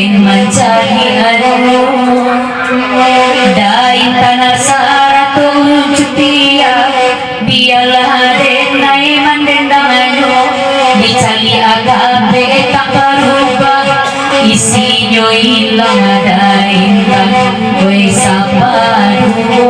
Raden mencari anu Dai tanah saratul cutia biarlah denai mandendang anu dicali agabe tak berubah isinya hilang dai gue sapadu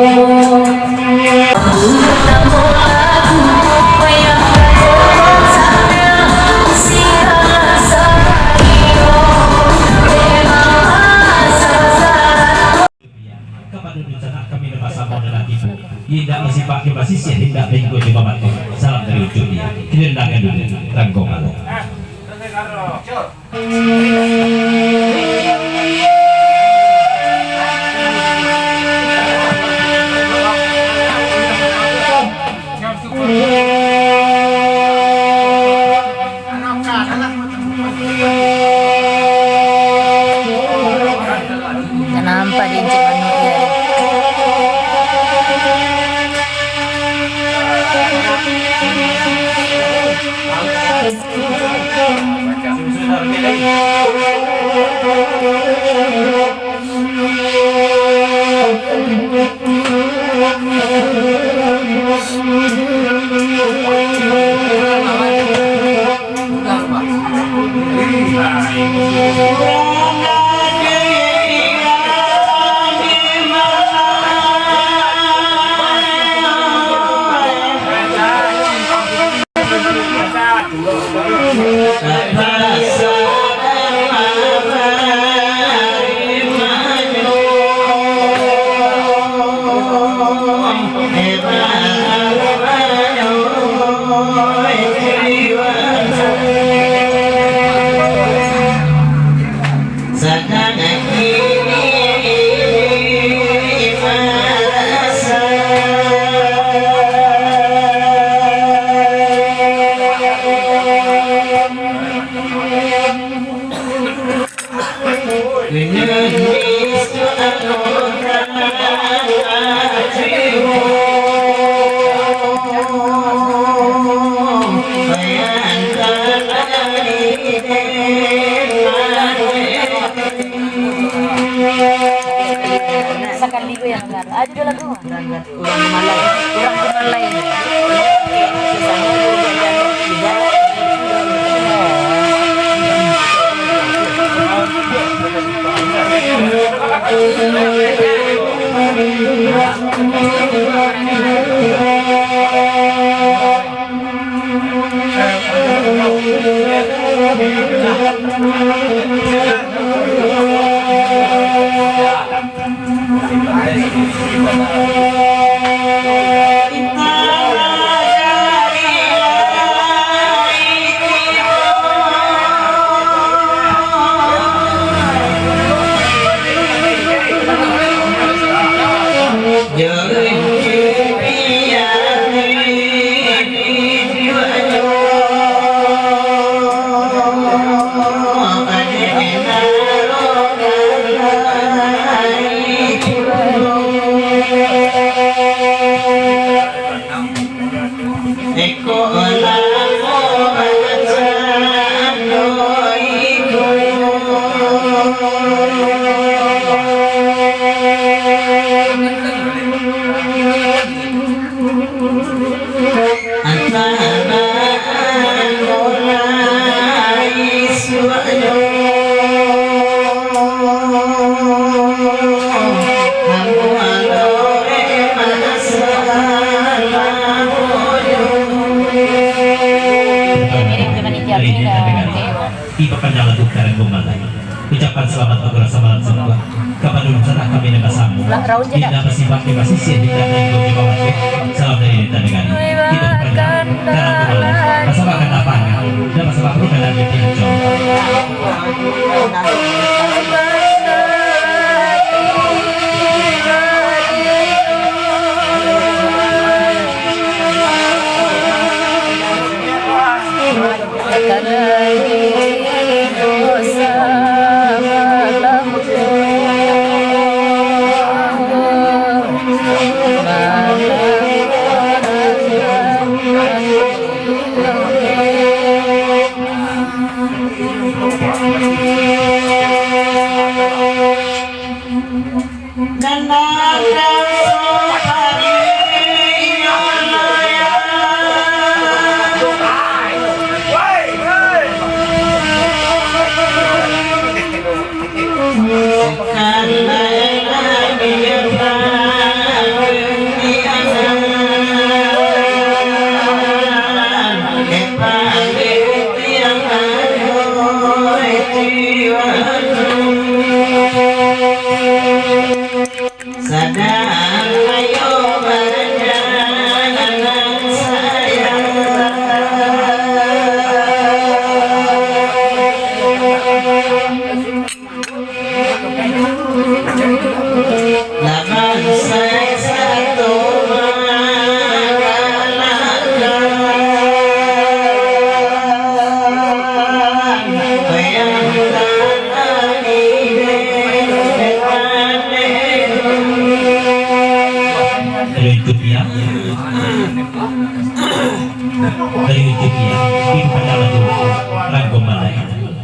tidak masih pakai basis ya tidak minggu di bawah salam dari ujung dia kirendakan dulu tanggungan kenapa diinjak anu ya sekali gue yang enggak aja dulu lagu kurang malai ucapan selamat beberapa malam semua kepada usaha kami dengan samu tidak masih pakai basis ya tidak minggu di bawah salam dari kita dengan kita berpengaruh dalam kemalan masalah akan apa dan masalah perlu dalam ditinjau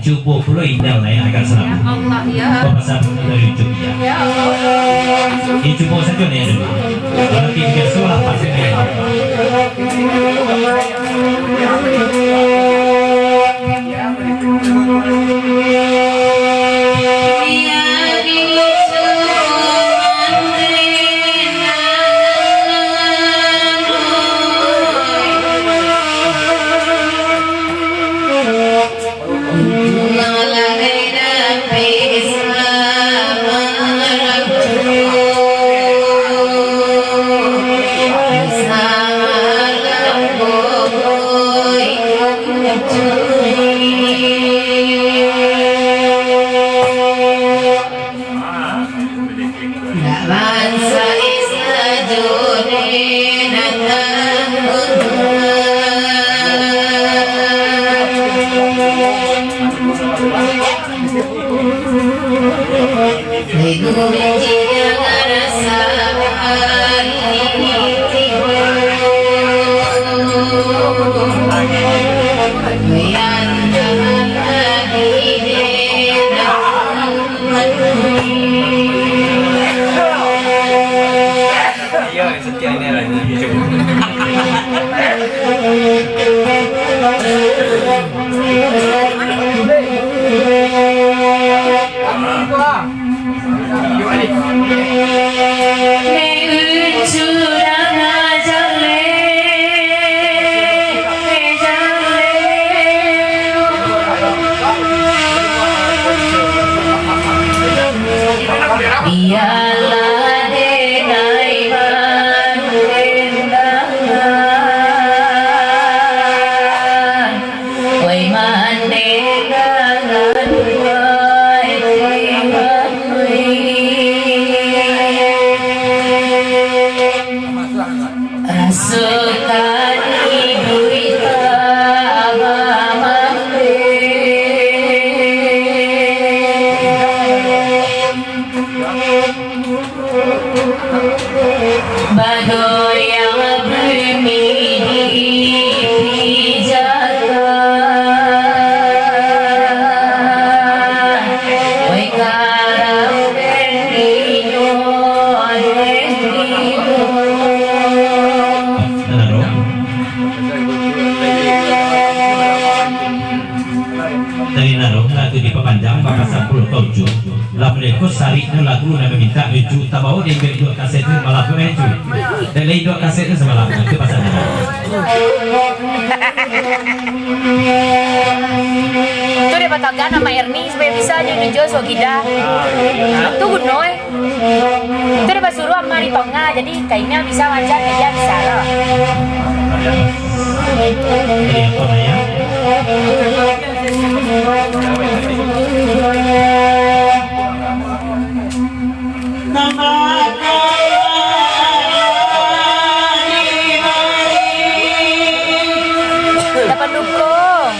Cukup pula indah lah yang akan selalu pemesan dari Jogja. Ini cukup saja nih dulu. Kalau tiga sekolah pasti Lagu sariknya lagu nak minta uju tabawa dia beli 2 kaset ni malah aku uju dan lain 2 kaset ni semalam itu pasangan itu dia batagan sama Ernie supaya bisa aja ngejual Sogida itu gunoi itu dia basuruh sama di tengah jadi kayaknya bisa wajar dia bisa lah jadi apa namanya dapat dukung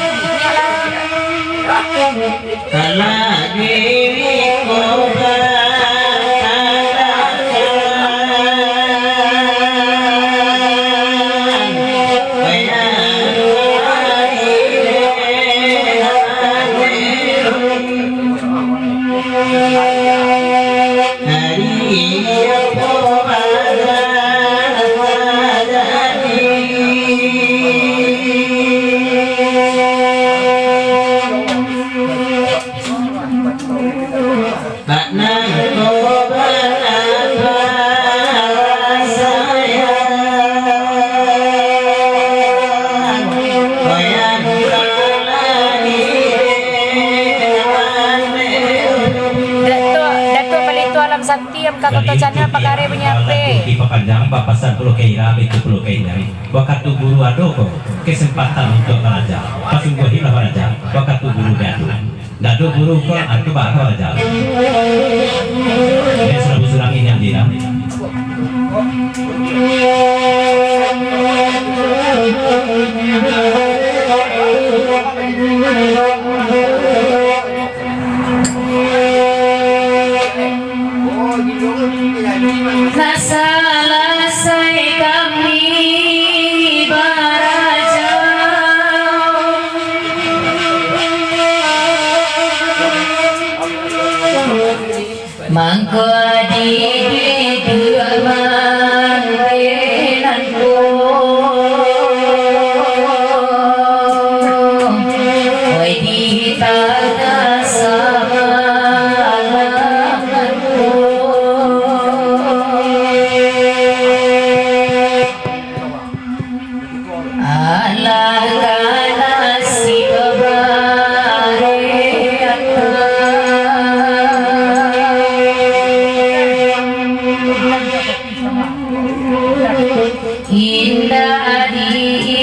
Kala diriku Baknang kobaran sayang Koyan kalani Dato palito alam sakti am kakoto channel pakare penyape. Di Papanjang papasan pulau Keira itu pulau Keira. Waktu guru adoko kesempatan untuk belajar. Pasungguh hilang belajar. Waktu guru dadu guru kok aku bakal belajar. Ini selalu surang ini yang tidak. Selesai kami beraja mangko di duaman benanku oi di tanah sama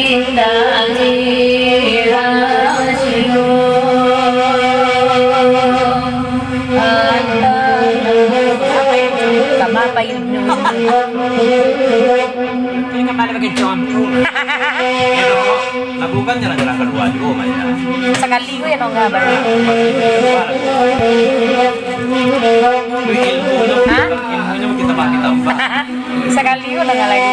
indah dirasio kama apa ini kembali pakai contoh lakukan jalan-jalan kedua juga Maya sekali gue ya nggak bareng ilmunya kita pakai tambah sekali gue nggak lagi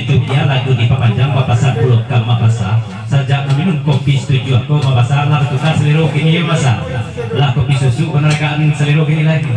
itu lagu di Papanjang papasan pulau Makassar sejak minum kopi setuju aku mabasa lah tukar selero kini masa lah kopi susu penerangan selero kini lagi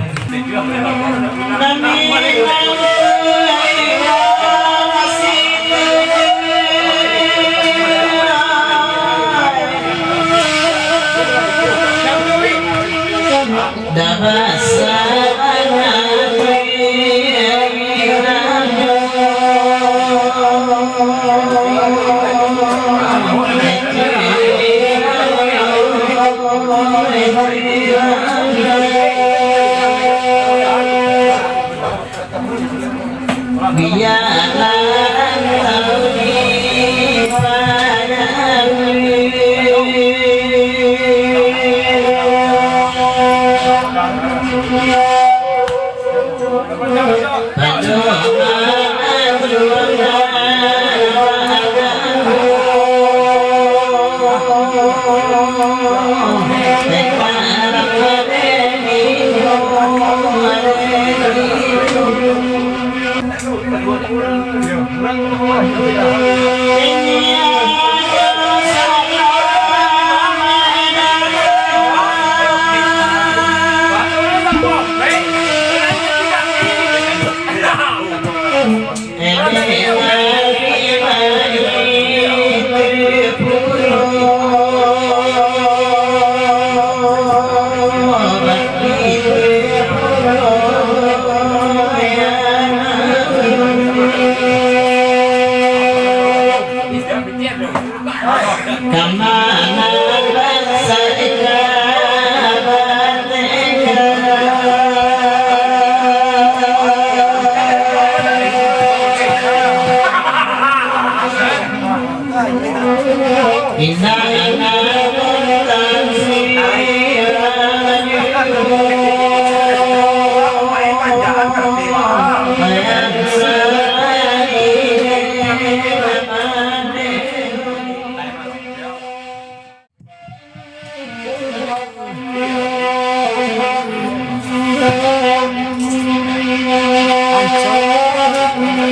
Indah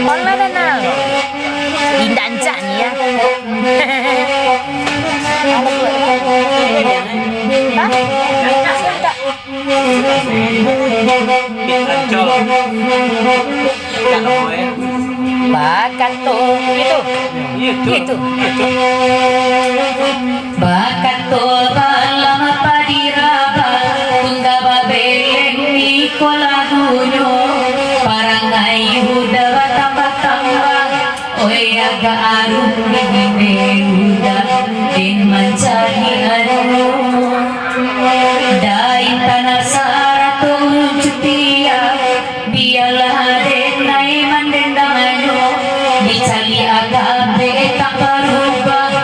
Online na. Indah nih ya. Hah? Siapa? Bakat tuh itu bakat tuh balam padiraba tunda babeleng ni kolagunyo parangai yuda tambah oi aga arum ni yuda din mencari anu dain tanah saratu cutia biarlah denai mandendanganyo dicali agabe tak berubah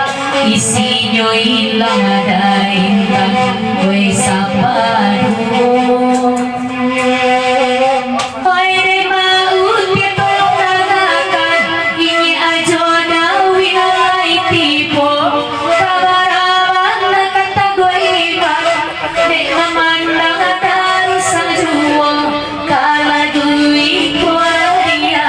isinya hilang dain tak oi sapadu oi de maut dia tolong katakan ini ajo dawi nalai tipu kabarawan kata goiba dek memandang terus sajua kala duit dia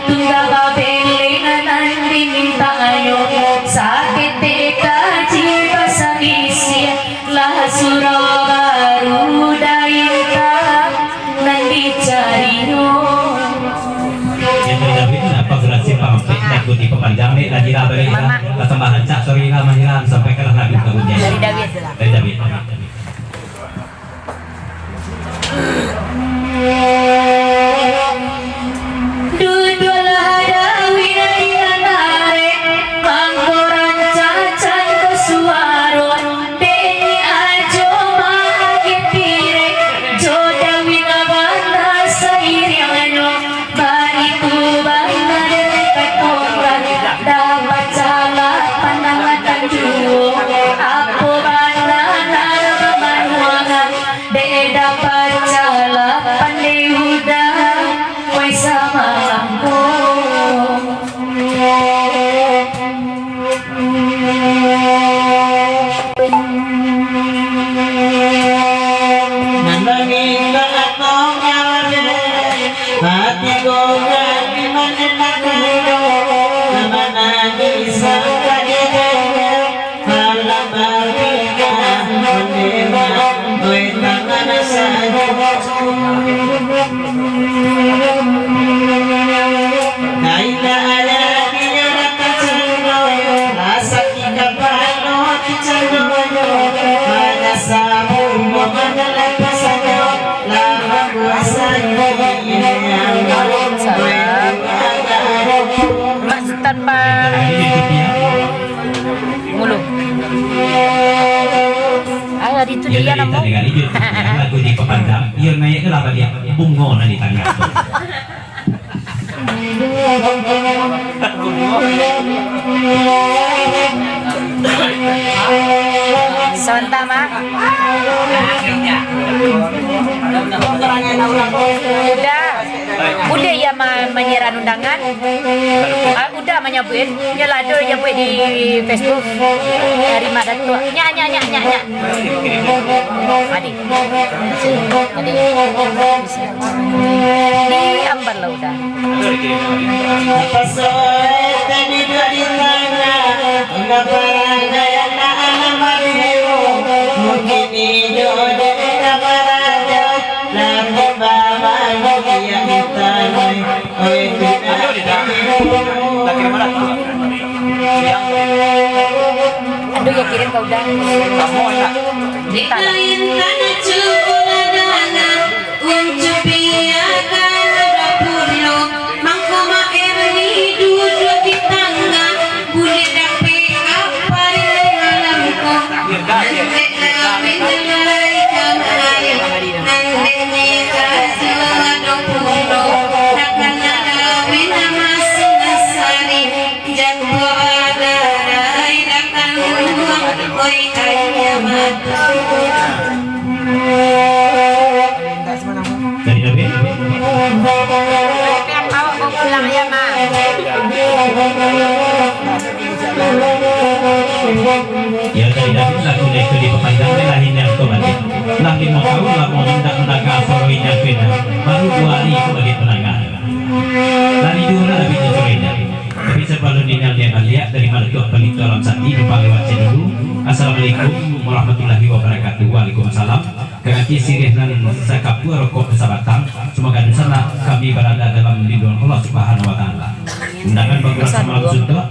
tunggal babele nanti minta ayo sakit kaji bahasa isi lah surau baru daita nanti cari Pagerasi pampe ikuti pepanjang nih lagi balik kesembahan cak sori mahiran sampai ke lagi kemudian dari David Dudulah ada winati nare Mangkoran cacan kesuaro Deni ajo mahage pire Joda winabanda sairiano Bariku banda dekat orang Dapat salah pandangan juo Aku banda nara manuangan De dapat salah pandai udah Wai sama aku Nandangin ka atong ngawe hati ko gabi manenakayo naman ang isang kagigaya halang mabiga manema oy tangan na sa naila alagi niya nakachinoyo nasa kikapano kichanoyo manasamo mo manalapasanyo lamang kuasanyo Mas tanpa mulu ayo itu dia namu lagu di pepanjang iya naik ke lapa dia bungo na di tangga Santama udah ya menyiaran undangan udah menyebut nyelado nyebut di Facebook dari mana tuh nyanyi adi di ambar lah udah aduh ya kirim kau udah Jangan Yang bawa mau pulang ya mah. Ya dari David lagu itu di pepandang lain yang kembali. Lah di mau tahu lah mau hendak menaga soroin yang kena. Baru 2 hari itu bagi penaga. Dari dulu lebih soroinnya. Tapi sebelum yang lihat dari mana tuh pelito dalam sati lupa lewat dulu. Assalamualaikum warahmatullahi wabarakatuh. Waalaikumsalam. Kaki sirih dan sakapur rokok persahabatan. Semoga di sana kami berada dalam lindungan Allah Subhanahu wa taala. Undangan Baguras Semalam Suntuk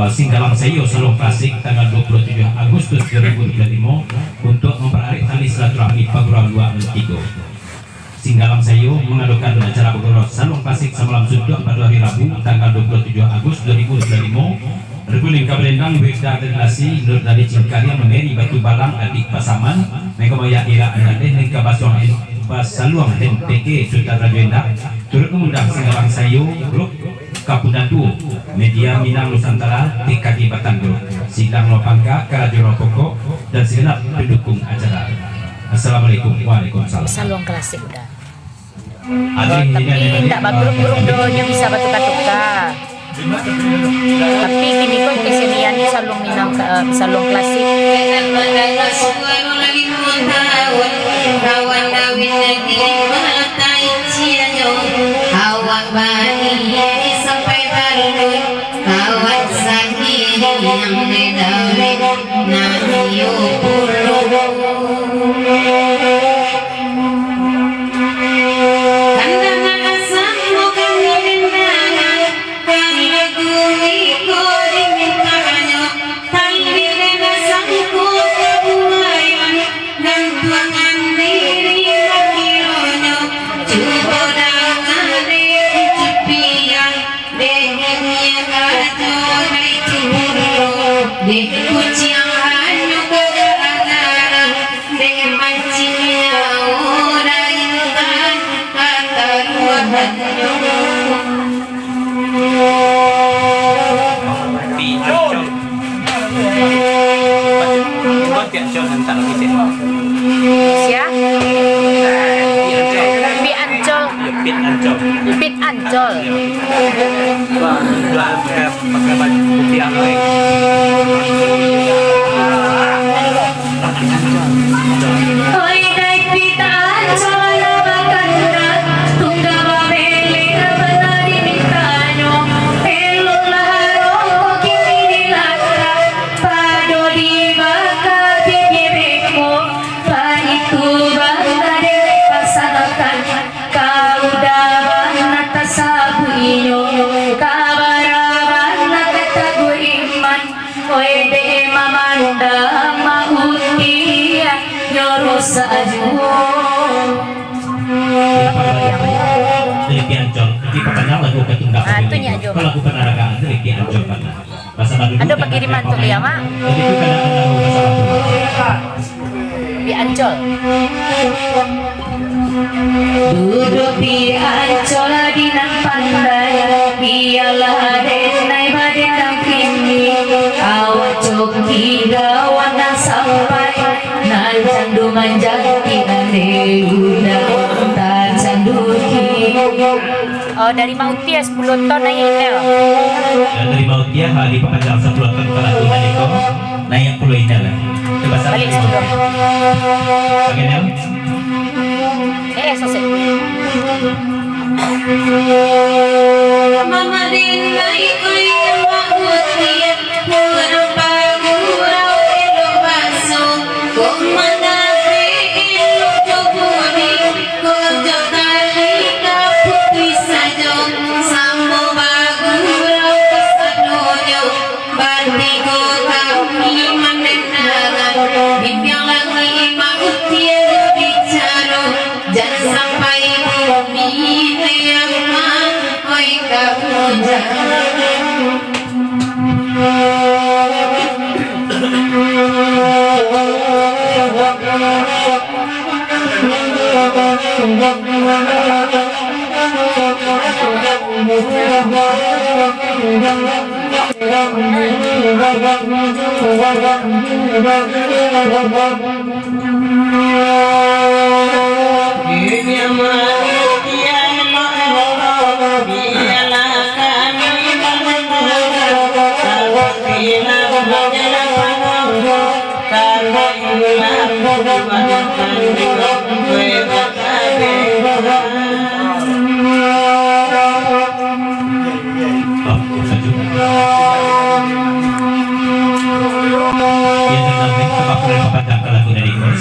Singgalang Sayo Salon Klasik tanggal 27 Agustus 2025 untuk mempererat tali silaturahmi Paguram 2 Tigo. Singgalang Sayo mengadakan acara Baguras Salon Klasik Semalam Suntuk pada hari Rabu tanggal 27 Agustus 2025. Reguling Kabalendang Wekda Relasi Nur dari Cingkarian Meri Batu Balang Adik Pasaman Megamaya Ira Anadeh Ningka Basong Basaluang NPK Sultan Rajuenda turut mengundang Singgalang Sayo Grup Kapudatu Media Minang Nusantara TKG Batang Sidang Lopangka Karajono Pokok dan segenap pendukung acara. Assalamualaikum. Waalaikumsalam. Salon klasik udah. Tapi tidak bagrup-grup doanya bisa batuka-tuka. Tapi kini kok kesenian ini salon Minang salon klasik. Awak bani sampai baru awak sagi yang dedawe nahiyo pulu kandangan asam bukan dendangan karena gumi kodi mintaanyo tali dena sangku kebuayan dan tuangan diri makironyo coba deh kucian gara-gara deh mancingnya orang kan kata ruahannya Pit Ancol. Kalau lagu penaragaan dari Ki Ancol karena bahasa Bandung. Ada pengiriman tuh ya mak. Jadi itu kadang-kadang masalah Di Ancol. duduk di Ancol di nang pandai biarlah denai badai kini awak coki gawan dan sampai nan candu manjati ande udah tak candu Oh dari Mautia 10 ton naik email. Dan dari Mautia hari pekerjaan 10 ton ke lagu Maniko naik pulau Indah lah. Coba Balik sebelum. Bagaimana? Selesai. Mama dinai oi Mautia kurang pagurau elo baso komanda elo jogoni kojo tali kaputi sajo sambo bagurau kesadonyo bantigo kami menenangan bimbang lagi Mautia bicara jangan sampai bumi leaman oi kapuja Dia biarlah kami bila berjalan panjang karena ilah perbuatan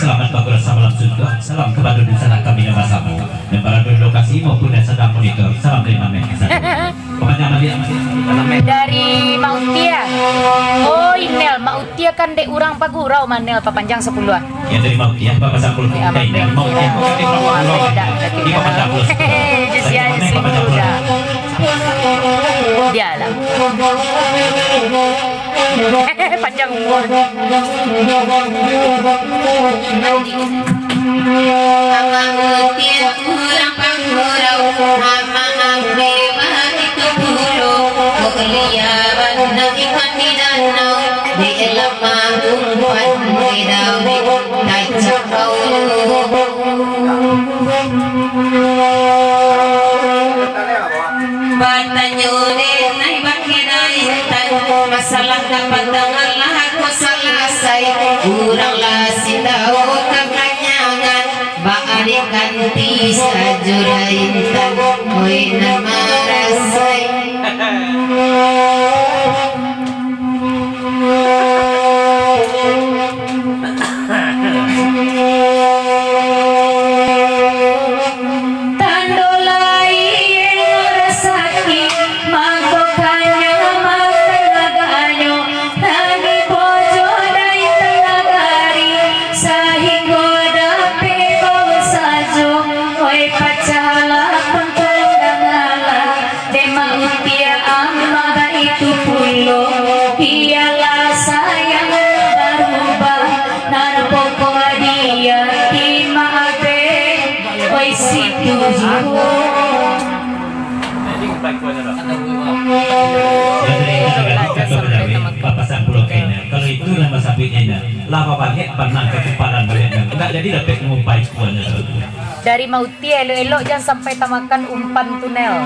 Selamat pagi salam surga, salam kepada dusana kami yang bersama dan para penduduk lokasi maupun yang sedang monitor. Salam dari Mame. Dari Mautia. Oh, Inel Mautia kan dek urang pagurau manel papanjang 10. Ya dari Mautia, Bapak Sampul. Mautia, di Bapak Sampul. Jesia udah. Dia lah. Panjang umur. Abang utia kurang panggurau ama ambe itu dulu kuliah bandang ikan di danau di elam umpan di dawi kacau kau batanya naik bakina intan masalah dapat dengarlah aku selesai kuranglah sindau kekanyangan bakari kanti sajura intan oi nama rasai kalau itu nama sapinya lava pakai pernah kekepalan mereka enggak jadi dapat ngumpai semuanya. Dari Mautia elok-elok jangan sampai tamakan umpan tunel.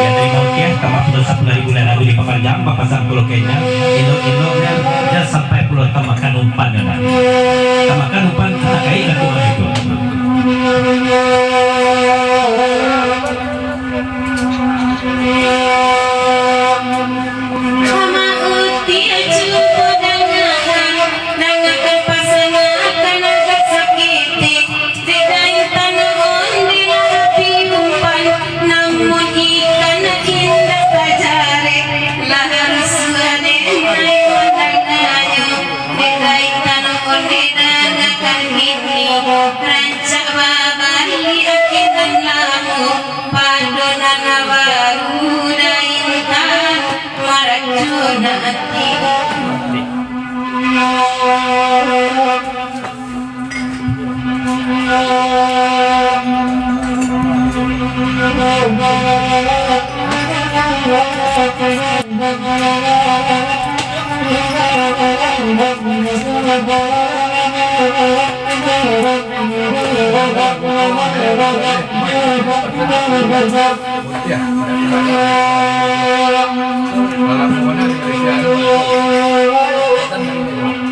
Ya dari Mautia tamak pulau 10.000 bulan lalu di Papanjang Bapak Sampul Kenya elok-eloknya jangan sampai pulau tamakan umpan ya. Tamakan umpan kena kait ke rumah itu.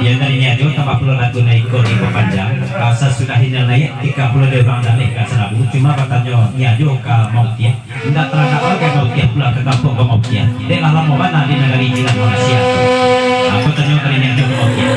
Ya dari Nyajo tambah pulau lagu naik di Papanjang kasa sudah hina naik 30 orang dan naik ke Serabu cuma katanya Nyajo ke Mautia tidak terangkat ke Mautia pulang ke kampung ke Mautia dia alam mau mana di negara jiran Malaysia aku tanya dari Nyajo ke Mautia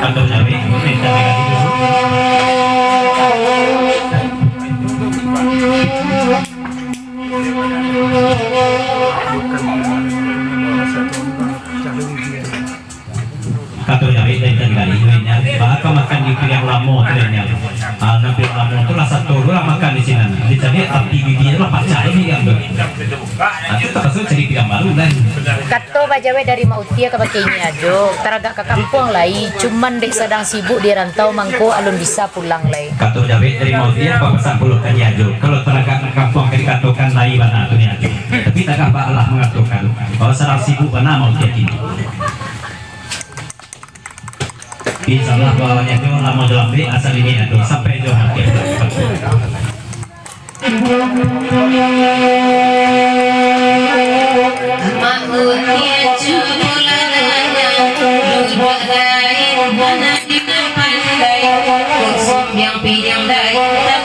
Kantor Jawi, minta negatif Kantor Jawi dan kali duitnya, bahkan makan di yang lamo trennya. Nampil lamo itu rasa satu orang makan di sini. Jadi api bibir lah percaya ini yang itu termasuk cerita yang baru kan. Kato bajawe dari Mautia ke Bakini ajo, teragak ke kampung lai, cuman dek sedang sibuk di rantau mangko alun bisa pulang lai. Kato jawe dari Mautia apa pesan puluh kan ya jo. Kalau teragak ke kampung kan dikatakan lai mana tu ni ajo. Tapi tak apa Allah mengatakan bahwa sedang sibuk mana Mautia ini. Insyaallah bawahnya itu lama dalam asal ini aduh sampai jauh hati. Mahunya jumulanya duduk lain anak dengan pandai kusuk yang pinjam dari tak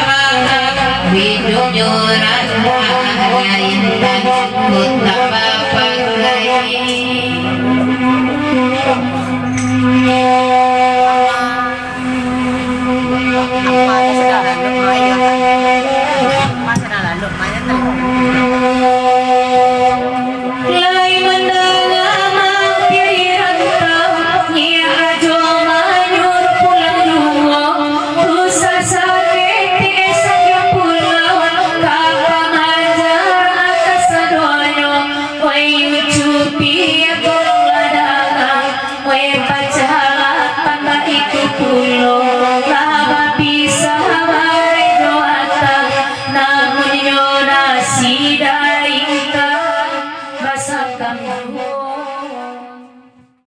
bahag hidup nyoran lain dan kutah bapak lain